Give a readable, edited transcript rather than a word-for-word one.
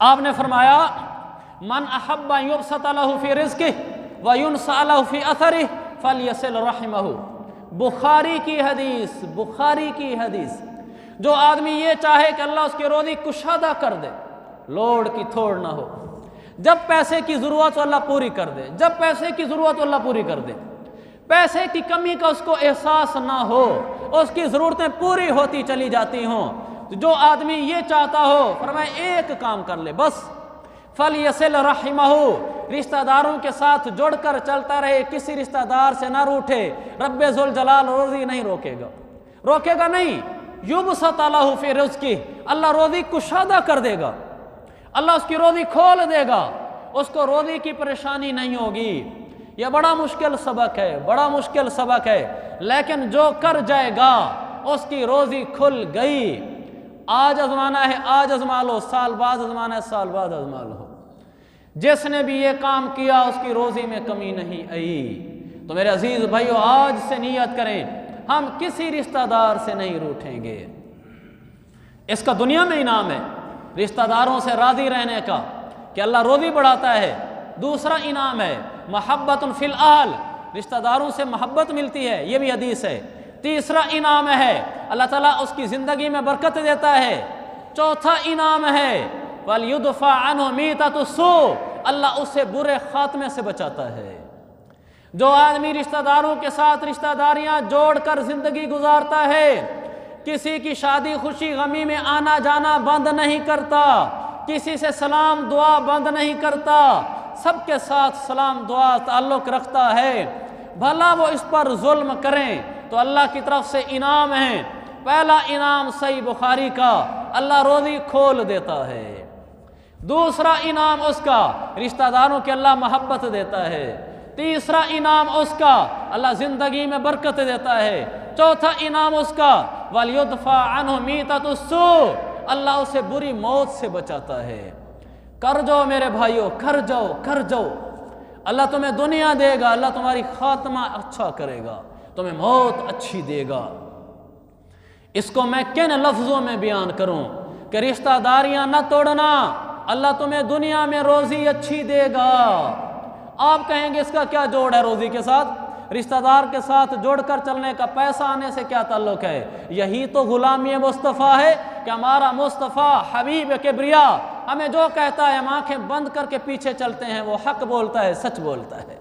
आपने फरमाया मन अहब्बा युबसत लहू फी रिज़्क़िही व युनसा लहू फी अथरिही फलयसिल रहिमहू। बुखारी की हदीस। जो आदमी ये चाहे कि अल्लाह उसकी रोज़ी कुशादा कर दे, लोड की थोड़ ना हो, जब पैसे की ज़रूरत हो अल्लाह पूरी कर दे, जब पैसे की ज़रूरत हो अल्लाह पूरी कर दे, पैसे की कमी का उसको एहसास ना हो, उसकी ज़रूरतें पूरी होती चली जाती हों। तो जो आदमी ये चाहता हो, फरमाया एक काम कर ले बस, फलयसिल रहिमहू, रिश्तेदारों के साथ जुड़कर चलता रहे, किसी रिश्तेदार से ना रूठे। रब्बे जुल जलाल रोज़ी नहीं रोकेगा नहीं। युबसत लहू फी रिज़्क़िही, अल्लाह रोज़ी कुशादा कर देगा, अल्लाह उसकी रोज़ी खोल देगा, उसको रोज़ी की परेशानी नहीं होगी। यह बड़ा मुश्किल सबक है, लेकिन जो कर जाएगा उसकी रोज़ी खुल गई। आज आज़माना है, आज आज़मा लो, साल बाद आज़माना है, साल बाद आज़मा लो। जिसने भी ये काम किया उसकी रोज़ी में कमी नहीं आई। तो मेरे अजीज़ भाइयों, आज से नियत करें हम किसी रिश्तेदार से नहीं रूठेंगे। इसका दुनिया में इनाम है, रिश्तेदारों से राज़ी रहने का, कि अल्लाह रोज़ी बढ़ाता है। दूसरा इनाम है महब्बतुन फिल अहल, रिश्तेदारों से मोहब्बत मिलती है, ये भी हदीस है। तीसरा इनाम है अल्लाह ताला उसकी ज़िंदगी में बरकत देता है। चौथा इनाम है वल युदफ़ा अन्हु मीततुस्सू, अल्लाह उससे बुरे खात्मे से बचाता है। जो आदमी रिश्तेदारों के साथ रिश्तेदारियां जोड़कर ज़िंदगी गुजारता है, किसी की शादी खुशी गमी में आना जाना बंद नहीं करता, किसी से सलाम दुआ बंद नहीं करता, सबके साथ सलाम दुआ ताल्लुक़ रखता है, भला वो इस पर जुल्म करें तो अल्लाह की तरफ से इनाम है। पहला इनाम सही बुखारी का, अल्लाह रोज़ी खोल देता है। दूसरा इनाम उसका, रिश्तेदारों के अल्लाह मोहब्बत देता है। तीसरा इनाम उसका, अल्लाह ज़िंदगी में बरकत देता है। चौथा इनाम उसका वल युदफ़ा अन्हु मीततुस्सू, अल्लाह उसे बुरी मौत से बचाता है। कर जाओ मेरे भाइयों, कर जाओ, अल्लाह तुम्हें दुनिया देगा, अल्लाह तुम्हारी खात्मा अच्छा करेगा, तुम्हें मौत अच्छी देगा। इसको मैं किन लफ्ज़ों में बयान करूं कि रिश्तेदारियां न तोड़ना, अल्लाह तुम्हें दुनिया में रोज़ी अच्छी देगा। आप कहेंगे इसका क्या जोड़ है रोज़ी के साथ? रिश्तेदार के साथ जोड़कर चलने का पैसा आने से क्या ताल्लुक़ है? यही तो गुलामी मुस्तफ़ा है कि हमारा मुस्तफ़ा हबीब किब्रिया हमें जो कहता है हम आंखें बंद करके पीछे चलते हैं, वो हक बोलता है, सच बोलता है।